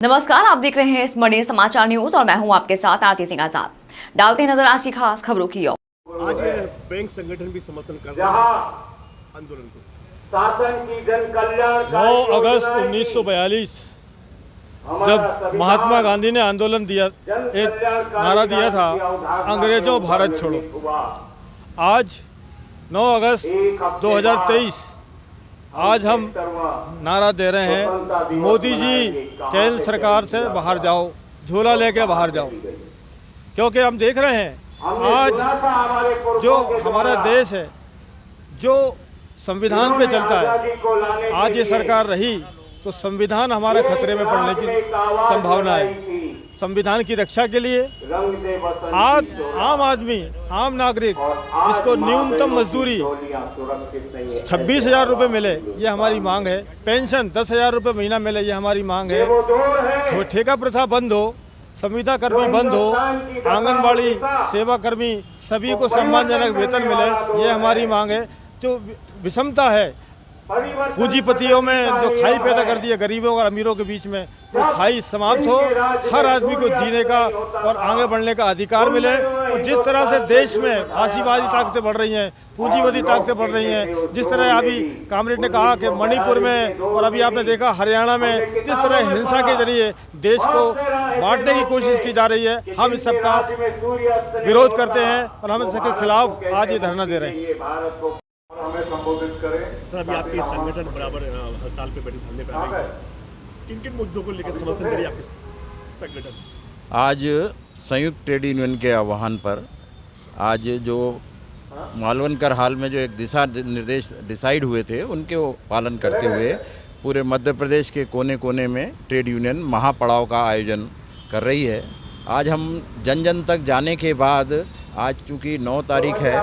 नमस्कार, आप देख रहे हैं स्मरणीय समाचार न्यूज और मैं हूं आपके साथ आरती सिंह आजाद। डालते हैं नजर आज की खास खबरों की ओर। आज बैंक संगठन भी समर्थन कर रहा है आंदोलन को। शासन की जन कल्याण 9 अगस्त 1942 जब महात्मा गांधी ने आंदोलन दिया, एक नारा दिया था, अंग्रेजों भारत छोड़ो। आज 9 अगस्त 2023 आज हम नारा दे रहे हैं, मोदी जी केंद्र सरकार से बाहर जाओ, झोला लेके बाहर जाओ। क्योंकि हम देख रहे हैं आज जो हमारा देश है, जो संविधान पे चलता है, आज ये सरकार रही तो संविधान हमारा खतरे में पड़ने की संभावना है। संविधान की रक्षा के लिए आज आम आदमी, आम नागरिक, इसको न्यूनतम मजदूरी 26,000 रुपये मिले, ये हमारी मांग है। पेंशन 10,000 रुपये महीना मिले, ये हमारी मांग है। तो ठेका प्रथा बंद हो, संविदा कर्मी बंद हो, आंगनबाड़ी सेवा कर्मी सभी को सम्मानजनक वेतन मिले, ये हमारी मांग है। जो विषमता है पूंजीपतियों में, जो खाई पैदा कर दी है गरीबों और अमीरों के बीच में, वो खाई समाप्त हो, हर आदमी को जीने का और आगे बढ़ने का अधिकार मिले। और जिस तरह से देश में फांसीवादी ताकतें बढ़ रही हैं, पूंजीवादी ताकतें बढ़ रही हैं, जिस तरह अभी कामरेड ने कहा कि मणिपुर में और अभी आपने देखा हरियाणा में जिस तरह हिंसा के जरिए देश को बांटने की कोशिश की जा रही है, हम इस सबका विरोध करते हैं और हम इसके खिलाफ आज ये धरना दे रहे हैं। हमें संबोधित करें। सर, अभी आपके संगठन बराबर हड़ताल पे बैठे, धरने पे आ गए। किन किन मुद्दों को लेकर समर्थन करिए आपके संगठन? आज संयुक्त ट्रेड यूनियन के आह्वान पर आज जो मालवनकर हाल में जो एक दिशा निर्देश डिसाइड हुए थे, उनके वो पालन करते हुए पूरे मध्य प्रदेश के कोने कोने में ट्रेड यूनियन महापड़ाव का आयोजन कर रही है। आज हम जन जन तक जाने के बाद, आज चूँकि 9 तारीख है,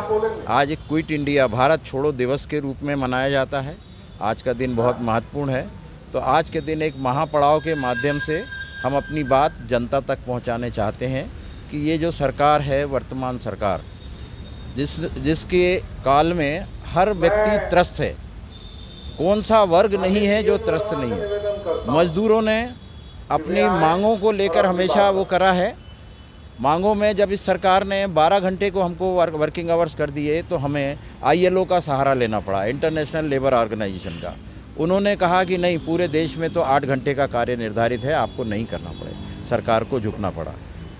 आज क्विट इंडिया भारत छोड़ो दिवस के रूप में मनाया जाता है। आज का दिन बहुत महत्वपूर्ण है। तो आज के दिन एक महापड़ाव के माध्यम से हम अपनी बात जनता तक पहुंचाने चाहते हैं कि ये जो सरकार है, वर्तमान सरकार, जिसके काल में हर व्यक्ति त्रस्त है, कौन सा वर्ग नहीं है जो त्रस्त नहीं है। मजदूरों ने अपनी मांगों को लेकर हमेशा वो करा है। मांगों में जब इस सरकार ने 12 घंटे को हमको वर्किंग आवर्स कर दिए, तो हमें ILO का सहारा लेना पड़ा, इंटरनेशनल लेबर ऑर्गेनाइजेशन का। उन्होंने कहा कि नहीं, पूरे देश में तो 8 घंटे का कार्य निर्धारित है, आपको नहीं करना पड़े, सरकार को झुकना पड़ा।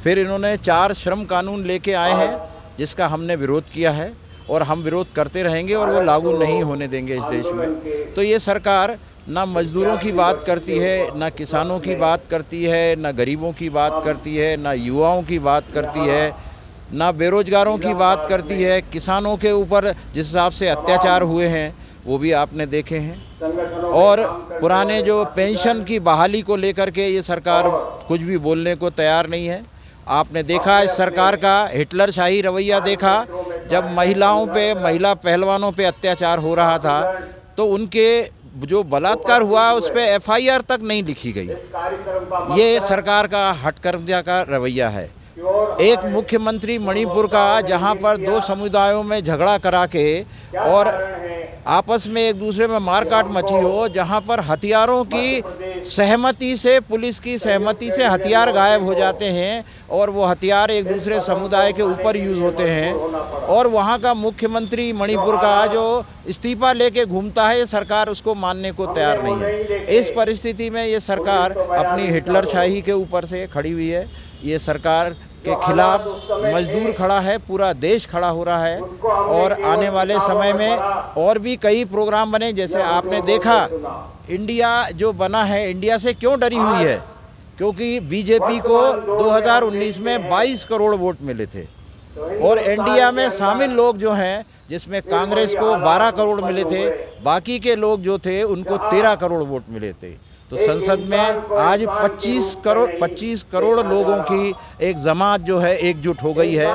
फिर इन्होंने 4 श्रम कानून लेके आए हैं, जिसका हमने विरोध किया है और हम विरोध करते रहेंगे और वो लागू नहीं होने देंगे इस देश में। तो ये सरकार ना मजदूरों की बात करती है, ना किसानों की बात करती है, ना गरीबों की बात करती है, ना युवाओं की बात करती है, ना बेरोजगारों की बात करती है। किसानों के ऊपर जिस हिसाब से अत्याचार हुए हैं वो भी आपने देखे हैं। और पुराने जो पेंशन की बहाली को लेकर के ये सरकार कुछ भी बोलने को तैयार नहीं है। आपने देखा इस सरकार का हिटलरशाही रवैया देखा, जब महिलाओं पे, महिला पहलवानों पे अत्याचार हो रहा था तो उनके जो बलात्कार हुआ उस पर FIR तक नहीं लिखी गई। ये सरकार का हठकर्मिया का रवैया है। एक मुख्यमंत्री मणिपुर का, जहां पर 2 समुदायों में झगड़ा करा के और आपस में एक दूसरे में मारकाट मची हो, जहां पर हथियारों की सहमति से, पुलिस की सहमति से हथियार गायब हो जाते हैं और वो हथियार एक दूसरे समुदाय के ऊपर यूज़ होते हैं, और वहां का मुख्यमंत्री मणिपुर का जो इस्तीफा लेके घूमता है, ये सरकार उसको मानने को तैयार नहीं है। इस परिस्थिति में ये सरकार अपनी हिटलरशाही के ऊपर से खड़ी हुई है। ये सरकार के खिलाफ मजदूर खड़ा है, पूरा देश खड़ा हो रहा है। और आने वाले समय में और भी कई प्रोग्राम बने, जैसे आपने देखा इंडिया जो बना है, इंडिया से क्यों डरी हुई है? क्योंकि बीजेपी को 2019 में 22 करोड़ वोट मिले थे और इंडिया में शामिल लोग जो हैं, जिसमें कांग्रेस को 12 करोड़ मिले थे, बाकी के लोग जो थे उनको 13 करोड़ वोट मिले थे। तो संसद में आज 25 करोड़ लोगों की एक जमात जो है एकजुट हो गई है।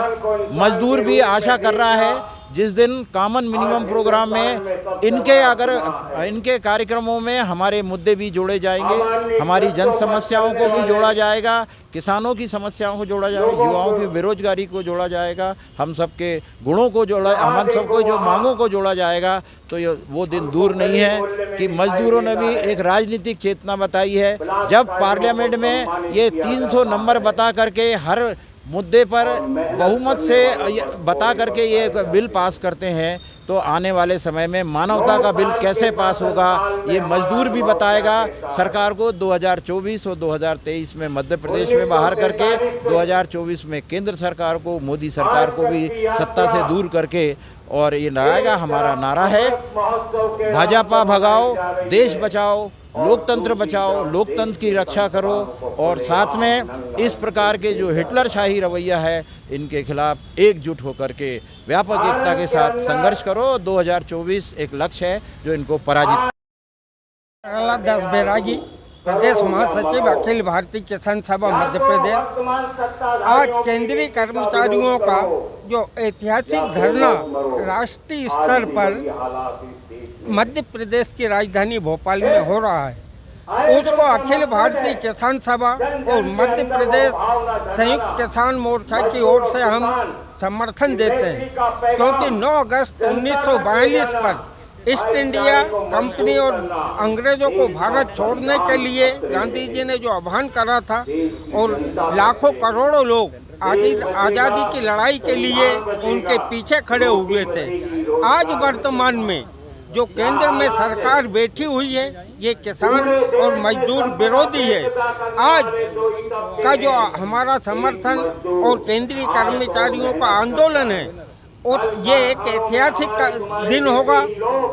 मजदूर भी आशा कर रहा है जिस दिन कॉमन मिनिमम प्रोग्राम में इनके कार्यक्रमों में हमारे मुद्दे भी जोड़े जाएंगे, हमारी जन समस्याओं को भी जोड़ा जाएगा, किसानों की समस्याओं को जोड़ा जाएगा, युवाओं की बेरोजगारी को जोड़ा जाएगा, हम सबके गुणों को जोड़ा, हम सबको जो मांगों को जोड़ा जाएगा। तो ये वो दिन दूर नहीं है कि मजदूरों ने भी एक राजनीतिक चेतना बताई है। जब पार्लियामेंट में ये 300 नंबर बता करके हर मुद्दे पर बहुमत से बता करके ये बिल पास करते हैं, तो आने वाले समय में मानवता का बिल कैसे पास होगा ये मजदूर भी बताएगा। सरकार को 2024 और 2023 में मध्य प्रदेश में बाहर करके 2024 में केंद्र सरकार को, मोदी सरकार को भी सत्ता से दूर करके, और ये लगाएगा। हमारा नारा है भाजपा भगाओ, देश बचाओ, लोकतंत्र बचाओ, लोकतंत्र की रक्षा करो, और साथ में इस प्रकार के जो हिटलरशाही रवैया है इनके खिलाफ एकजुट होकर के व्यापक एकता के साथ संघर्ष करो। 2024 एक लक्ष्य है जो इनको पराजित। दास बैरागी, प्रदेश महासचिव, अखिल भारतीय किसान सभा मध्य प्रदेश। आज केंद्रीय कर्मचारियों का जो ऐतिहासिक धरना राष्ट्रीय स्तर पर मध्य प्रदेश की राजधानी भोपाल में हो रहा है, उसको अखिल भारतीय किसान सभा और मध्य प्रदेश संयुक्त किसान मोर्चा की ओर से हम समर्थन देते हैं, क्योंकि 9 अगस्त 1942 पर ईस्ट इंडिया कंपनी और अंग्रेजों को भारत छोड़ने के लिए गांधी जी ने जो आह्वान करा था, और लाखों करोड़ों लोग आज़ादी की लड़ाई के लिए उनके पीछे खड़े हुए थे। आज वर्तमान में जो केंद्र में सरकार बैठी हुई है, ये किसान और मजदूर विरोधी है। आज का जो हमारा समर्थन और केंद्रीय कर्मचारियों का आंदोलन है, और ये एक ऐतिहासिक दिन होगा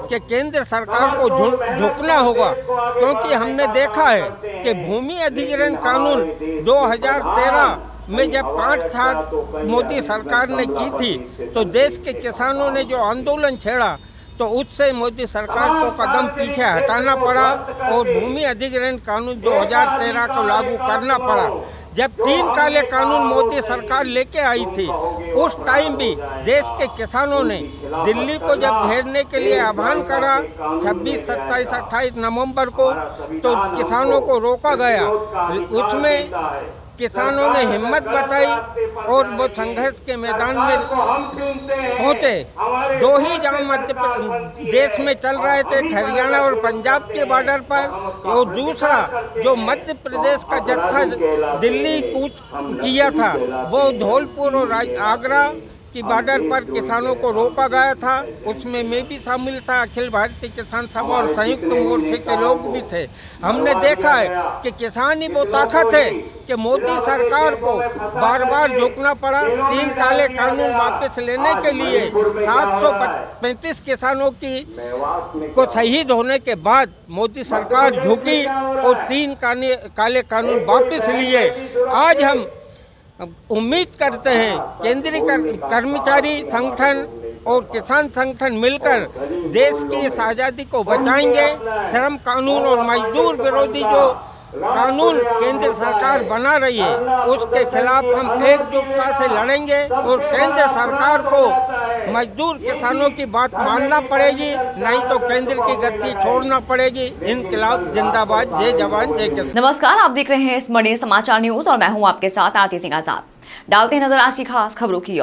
कि केंद्र सरकार को झुकना होगा, क्योंकि हमने देखा है कि भूमि अधिग्रहण कानून 2013 में जब 5 साल मोदी सरकार ने की थी, तो देश के किसानों ने जो आंदोलन छेड़ा, तो उससे मोदी सरकार को कदम पीछे हटाना पड़ा और भूमि अधिग्रहण कानून 2013 को लागू करना पड़ा। जब 3 काले कानून मोदी सरकार लेके आई थी, उस टाइम भी देश के किसानों ने दिल्ली को जब घेरने के लिए आह्वान करा 26, 27, 28 नवंबर को, तो किसानों को रोका गया। उसमें किसानों ने हिम्मत बताई और वो संघर्ष के मैदान में पहुंचे। 2 ही जंग मध्य देश में चल रहे थे, हरियाणा और पंजाब के बॉर्डर पर, और दूसरा जो मध्य प्रदेश का जत्था दिल्ली कूच किया था, वो धौलपुर और आगरा की बॉर्डर पर किसानों को रोका गया था। उसमें मैं भी शामिल था, अखिल भारतीय किसान सभा और संयुक्त मोर्चे के लोग भी थे। हमने देखा है कि किसान ही वो ताकत है कि मोदी सरकार को बार बार झुकना पड़ा। 3 काले कानून वापस लेने के लिए 735 किसानों को शहीद होने के बाद मोदी सरकार झुकी और 3 काले कानून वापस लिए। आज हम उम्मीद करते हैं केंद्रीय कर्मचारी संगठन और किसान संगठन मिलकर देश की इस आज़ादी को बचाएंगे। श्रम कानून और मजदूर विरोधी जो कानून केंद्र सरकार बना रही है, उसके खिलाफ हम एकजुटता से लड़ेंगे और केंद्र सरकार को मजदूर किसानों की बात मानना पड़ेगी, नहीं तो केंद्र की गद्दी छोड़ना पड़ेगी। इनकलाब जिंदाबाद, जय जवान जय किसान। नमस्कार, आप देख रहे हैं स्मरणीय समाचार न्यूज और मैं हूं आपके साथ आरती सिंह आजाद। डालते हैं नजर आज की खास खबरों की।